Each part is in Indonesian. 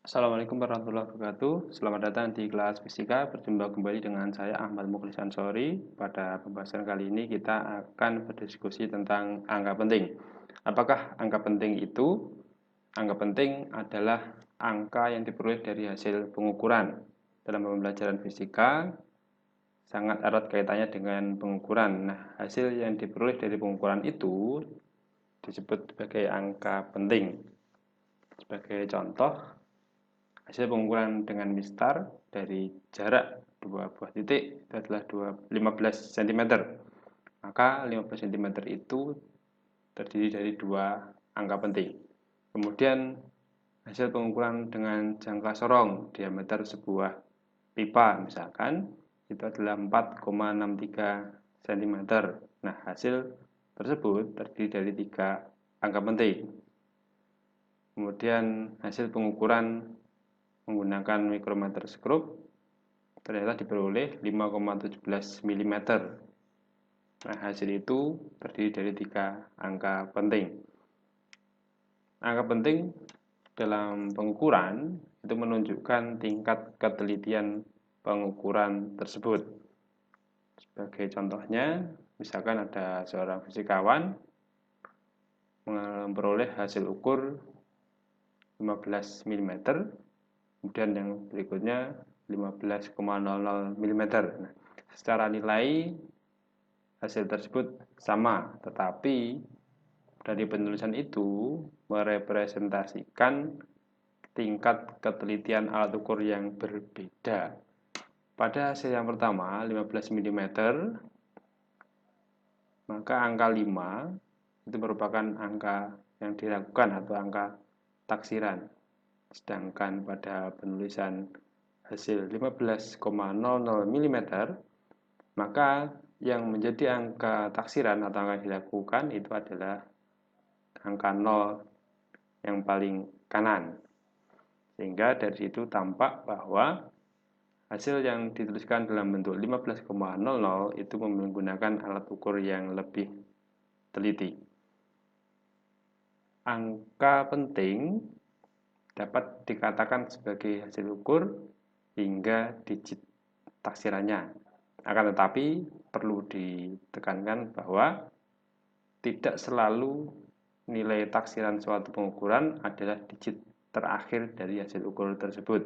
Assalamualaikum warahmatullahi wabarakatuh. Selamat datang di kelas fisika. Berjumpa kembali dengan saya Ahmad Mukhlis Ansori. Pada pembahasan kali ini kita akan berdiskusi tentang angka penting. Apakah angka penting itu? Angka penting adalah angka yang diperoleh dari hasil pengukuran. Dalam pembelajaran fisika sangat erat kaitannya dengan pengukuran. Nah, hasil yang diperoleh dari pengukuran itu disebut sebagai angka penting. Sebagai contoh, hasil pengukuran dengan mistar dari jarak dua buah titik itu adalah 15 cm. Maka 15 cm itu terdiri dari dua angka penting. Kemudian hasil pengukuran dengan jangka sorong diameter sebuah pipa misalkan itu adalah 4,63 cm. Nah, hasil tersebut terdiri dari tiga angka penting. Kemudian hasil pengukuran menggunakan mikrometer skrup ternyata diperoleh 5,17 mm. Nah, hasil itu terdiri dari tiga angka penting. Angka penting dalam pengukuran itu menunjukkan tingkat ketelitian pengukuran tersebut. Sebagai contohnya, misalkan ada seorang fisikawan memperoleh hasil ukur 15 mm, kemudian yang berikutnya 15,00 mm. Nah, secara nilai hasil tersebut sama, tetapi dari penulisan itu merepresentasikan tingkat ketelitian alat ukur yang berbeda. Pada hasil yang pertama 15 mm, maka angka 5 itu merupakan angka yang diragukan atau angka taksiran. Sedangkan pada penulisan hasil 15,00 mm, maka yang menjadi angka taksiran atau angka yang dilakukan itu adalah angka 0 yang paling kanan. Sehingga dari situ tampak bahwa hasil yang dituliskan dalam bentuk 15,00 itu menggunakan alat ukur yang lebih teliti. Angka penting dapat dikatakan sebagai hasil ukur hingga digit taksirannya. Akan tetapi perlu ditekankan bahwa tidak selalu nilai taksiran suatu pengukuran adalah digit terakhir dari hasil ukur tersebut.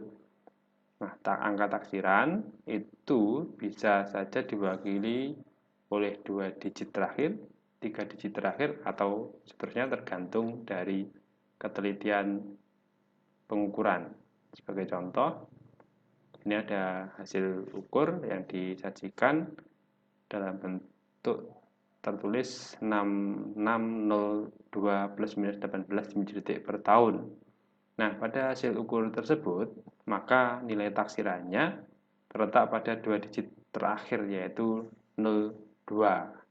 Nah, angka taksiran itu bisa saja diwakili oleh 2 digit terakhir, 3 digit terakhir, atau seterusnya tergantung dari ketelitian pengukuran. Sebagai contoh, ini ada hasil ukur yang disajikan dalam bentuk tertulis 6602 plus minus 18 detik per tahun. Nah, pada hasil ukur tersebut, maka nilai taksirannya terletak pada 2 digit terakhir, yaitu 02.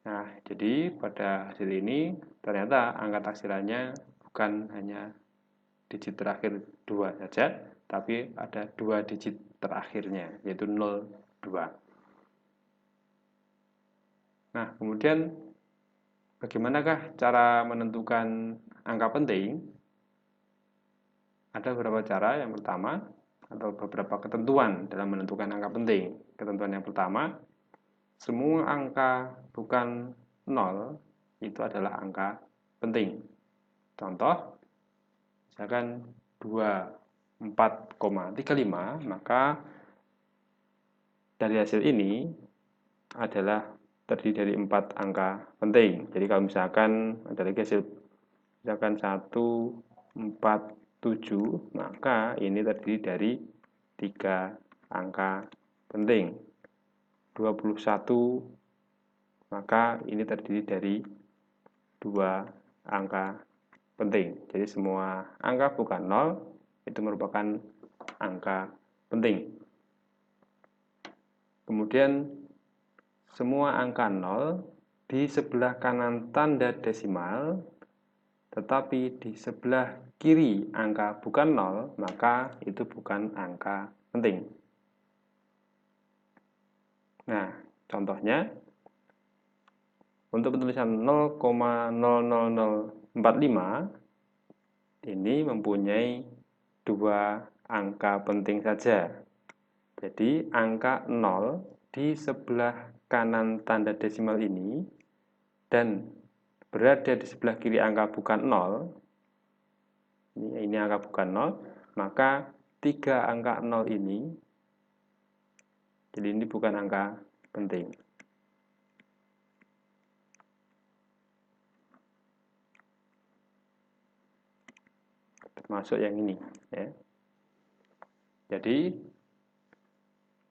Nah, jadi pada hasil ini ternyata angka taksirannya bukan hanya digit terakhir 2 saja, tapi ada 2 digit terakhirnya, yaitu 02. Nah, kemudian bagaimanakah cara menentukan angka penting? Ada beberapa cara. Yang pertama, atau beberapa ketentuan dalam menentukan angka penting. Ketentuan yang pertama, semua angka bukan 0 itu adalah angka penting. Contoh, misalkan 24,35, maka dari hasil ini adalah terdiri dari 4 angka penting. Jadi kalau misalkan ada lagi hasil misalkan 147, maka ini terdiri dari 3 angka penting. 21, maka ini terdiri dari 2 angka penting. Jadi semua angka bukan 0 itu merupakan angka penting. Kemudian semua angka 0 di sebelah kanan tanda desimal, tetapi di sebelah kiri angka bukan 0, maka itu bukan angka penting. Nah, contohnya untuk penulisan 0,00045 ini mempunyai dua angka penting saja. Jadi angka 0 di sebelah kanan tanda desimal ini dan berada di sebelah kiri angka bukan 0, ini angka bukan 0, maka 3 angka 0 ini, jadi ini bukan angka penting. Termasuk yang ini, ya. Jadi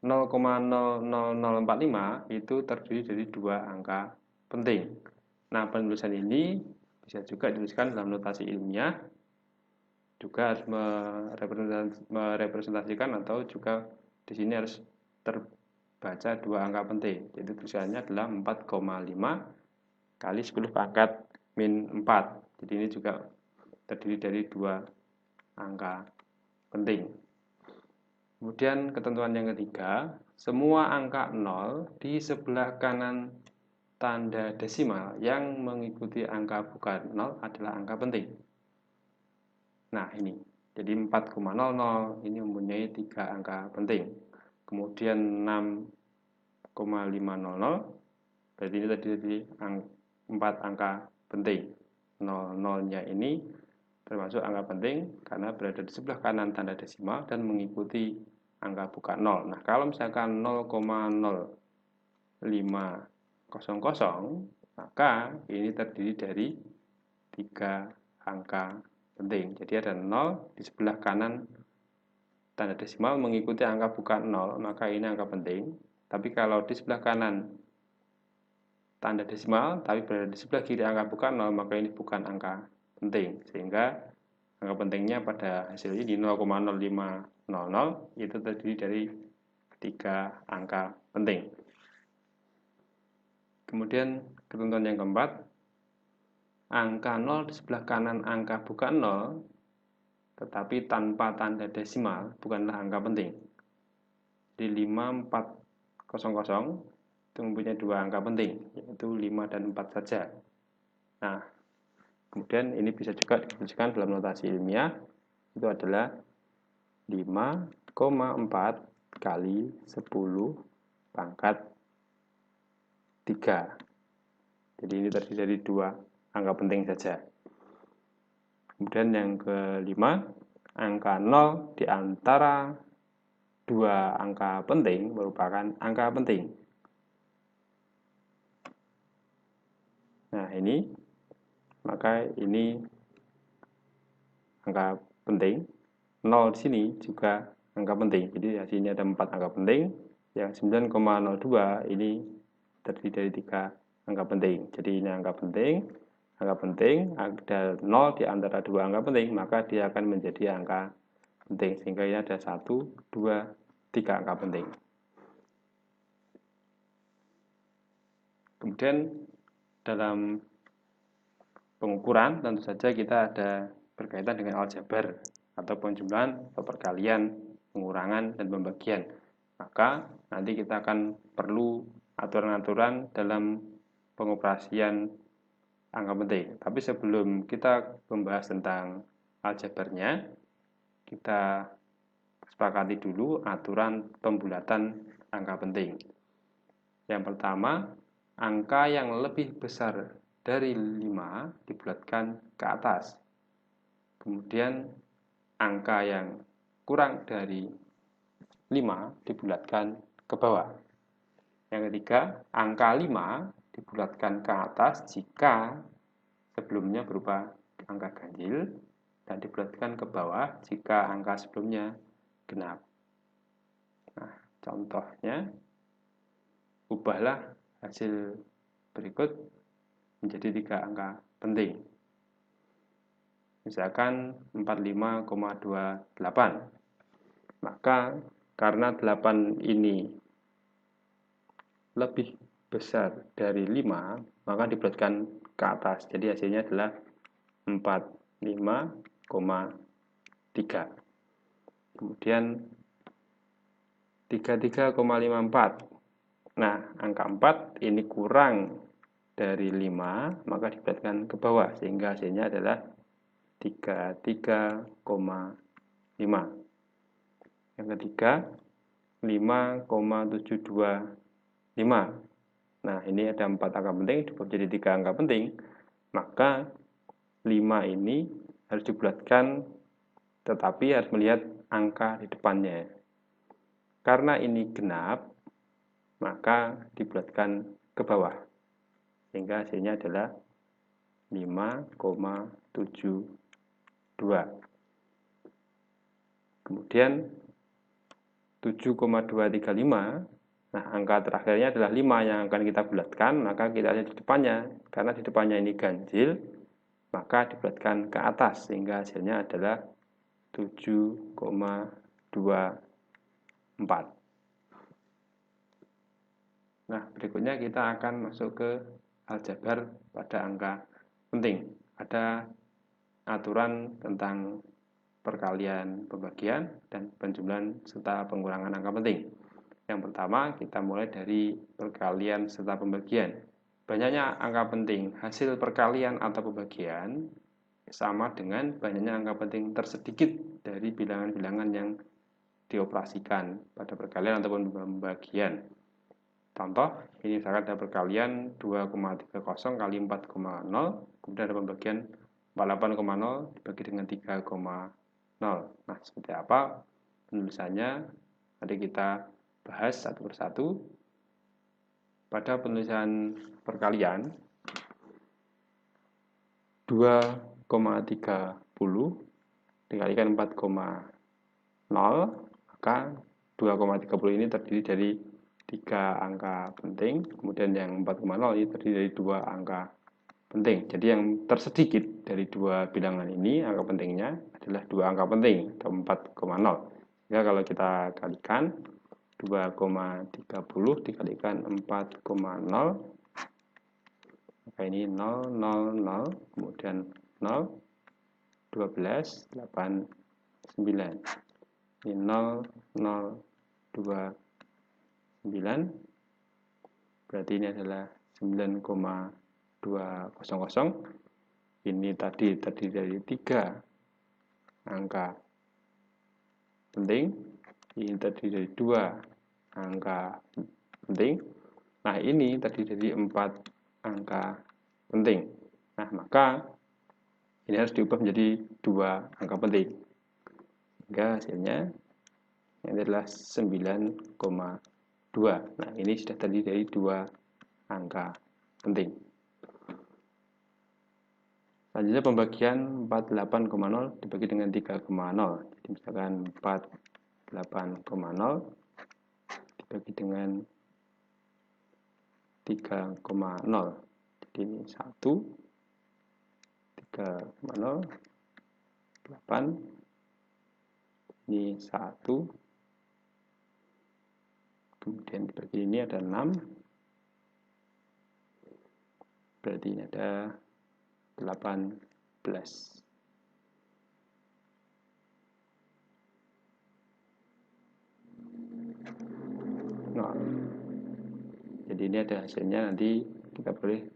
0,00045 itu terdiri dari dua angka penting. Nah, penulisan ini bisa juga dituliskan dalam notasi ilmiah, juga harus merepresentasikan atau juga di sini harus terbaca dua angka penting. Jadi tulisannya adalah 4,5 kali 10 pangkat min 4. Jadi ini juga terdiri dari dua angka penting. Kemudian ketentuan yang ketiga, semua angka 0 di sebelah kanan tanda desimal yang mengikuti angka bukan 0 adalah angka penting. Nah, ini. Jadi 4,00 ini mempunyai 3 angka penting. Kemudian 6,500, berarti ini terdiri dari 4 angka penting. 00-nya ini termasuk angka penting karena berada di sebelah kanan tanda desimal dan mengikuti angka bukan 0. Nah, kalau misalkan 0,0500, maka ini terdiri dari 3 angka penting. Jadi ada 0 di sebelah kanan tanda desimal mengikuti angka bukan 0, maka ini angka penting. Tapi kalau di sebelah kanan tanda desimal, tapi berada di sebelah kiri angka bukan 0, maka ini bukan angka penting. Sehingga angka pentingnya pada hasil ini 0,0500 itu terdiri dari 3 angka penting. Kemudian ketentuan yang keempat, angka 0 di sebelah kanan angka bukan 0, tetapi tanpa tanda desimal bukanlah angka penting. Di 5400 itu mempunyai dua angka penting, yaitu 5 dan 4 saja. Nah, kemudian ini bisa juga dituliskan dalam notasi ilmiah, itu adalah 5,4 kali 10 pangkat 3. Jadi ini terdiri dari dua angka penting saja. Kemudian yang kelima, angka 0 di antara dua angka penting merupakan angka penting. Nah, ini, maka ini angka penting. 0 di sini juga angka penting. Jadi hasilnya ada 4 angka penting. Yang 9,02 ini terdiri dari 3 angka penting. Jadi ini angka penting, ada 0 di antara dua angka penting, maka dia akan menjadi angka penting. Sehingga ini ada 1, 2, 3 angka penting. Kemudian dalam pengukuran tentu saja kita ada berkaitan dengan aljabar atau penjumlahan atau perkalian, pengurangan, dan pembagian. Maka nanti kita akan perlu aturan-aturan dalam pengoperasian angka penting. Tapi sebelum kita membahas tentang aljabarnya, kita sepakati dulu aturan pembulatan angka penting. Yang pertama, angka yang lebih besar dari 5 dibulatkan ke atas. Kemudian angka yang kurang dari 5 dibulatkan ke bawah. Yang ketiga, angka 5 dibulatkan ke atas jika sebelumnya berupa angka ganjil dan dibulatkan ke bawah jika angka sebelumnya genap. Nah, contohnya, ubahlah hasil berikut menjadi 3 angka penting. Misalkan 45,28. Maka karena 8 ini lebih besar dari 5, maka dibulatkan ke atas. Jadi hasilnya adalah 45,3. Kemudian 33,54. Nah, angka 4 ini kurang dari 5, maka dibulatkan ke bawah, sehingga hasilnya adalah 33,5. Yang ketiga 5,725. Nah, ini ada 4 angka penting dibuat jadi 3 angka penting, maka 5 ini harus dibulatkan tetapi harus melihat angka di depannya. Karena ini genap, maka dibulatkan ke bawah. Sehingga hasilnya adalah 5,72. Kemudian 7,235. Nah, angka terakhirnya adalah 5 yang akan kita bulatkan, maka kita lihat di depannya. Karena di depannya ini ganjil, maka dibulatkan ke atas, sehingga hasilnya adalah 7,24. Nah, berikutnya kita akan masuk ke aljabar pada angka penting. Ada aturan tentang perkalian pembagian dan penjumlahan serta pengurangan angka penting. Yang pertama, kita mulai dari perkalian serta pembagian. Banyaknya angka penting hasil perkalian atau pembagian sama dengan banyaknya angka penting tersedikit dari bilangan-bilangan yang dioperasikan pada perkalian ataupun pembagian. Contoh, ini misalkan ada perkalian 2,30 kali 4,0, kemudian ada pembagian 48,0 dibagi dengan 3,0. Nah, seperti apa penulisannya? Nanti kita bahas satu persatu. Pada penulisan perkalian 2,30 dikalikan 4,0, maka 2,30 ini terdiri dari 3 angka penting, kemudian yang 4,0 ini terdiri dari 2 angka penting. Jadi yang tersedikit dari 2 bilangan ini, angka pentingnya adalah 2 angka penting atau 4,0. Ya, kalau kita kalikan 2,30 dikalikan 4,0, maka ini 0, 0, 0, kemudian 0, 12, 8, 9. Ini 0, 0, 2, 9, berarti ini adalah 9,200. Ini tadi terdiri dari 3 angka penting, ini terdiri dari 2 angka penting. Nah, ini terdiri dari 4 angka penting. Nah, maka ini harus diubah menjadi 2 angka penting. Sehingga hasilnya ini adalah 9,2. Nah, ini sudah terdiri dari 2 angka penting. Selanjutnya pembagian 48,0 dibagi dengan 3,0. Jadi misalkan 48,0 dibagi dengan 3,0. Jadi ini 1, 3,0, 8, ini 1, kemudian dibagi ini ada 6, berarti ini ada 18. Nah, jadi ini ada hasilnya, nanti kita boleh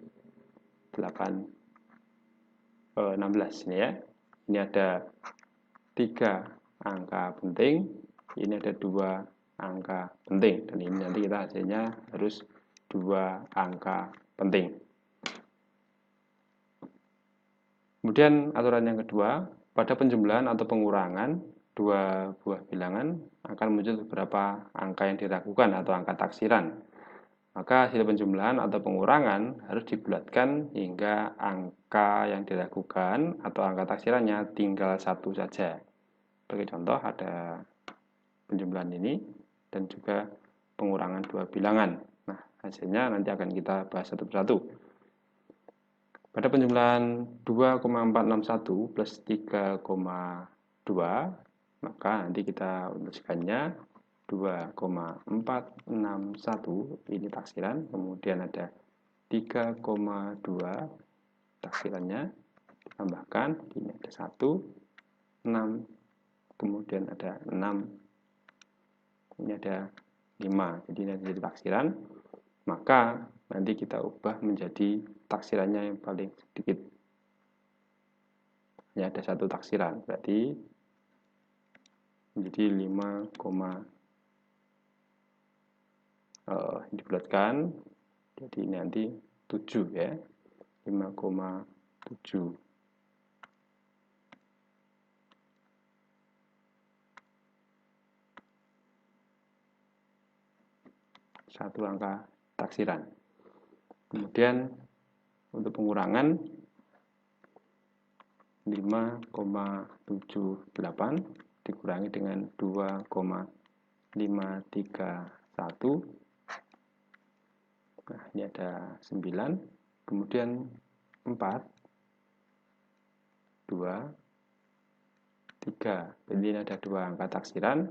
16 ini ya. Ini ada 3 angka penting, ini ada 2 angka penting, dan ini nanti kita hasilnya harus 2 angka penting. Kemudian aturan yang kedua, pada penjumlahan atau pengurangan 2 buah bilangan akan muncul beberapa angka yang diragukan atau angka taksiran. Maka hasil penjumlahan atau pengurangan harus dibulatkan hingga angka yang diragukan atau angka taksirannya tinggal 1 saja. Sebagai contoh ada penjumlahan ini dan juga pengurangan 2 bilangan. Nah, hasilnya nanti akan kita bahas satu persatu. Pada penjumlahan 2,461 plus 3,2, maka nanti kita tuliskannya 2,461 ini taksiran, kemudian ada 3,2 taksirannya, ditambahkan ini ada 1, 6, kemudian ada 6, ini ada 5, jadi ini jadi taksiran, maka nanti kita ubah menjadi taksirannya yang paling sedikit. Ini ada satu taksiran, berarti menjadi 5, dibulatkan, jadi ini nanti 7 ya, 5,7. Satu angka taksiran. Kemudian untuk pengurangan 5,78 dikurangi dengan 2,531. Nah, ini ada 9, kemudian 4, 2, 3. Jadi ini ada dua angka taksiran,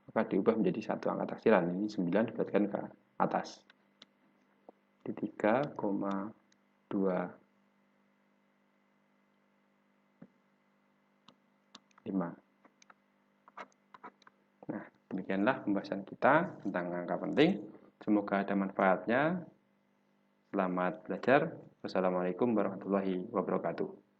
maka diubah menjadi satu angka taksiran. Ini 9 dibulatkan ke atas. Di 3,25. Nah, demikianlah pembahasan kita tentang angka penting. Semoga ada manfaatnya. Selamat belajar. Wassalamualaikum warahmatullahi wabarakatuh.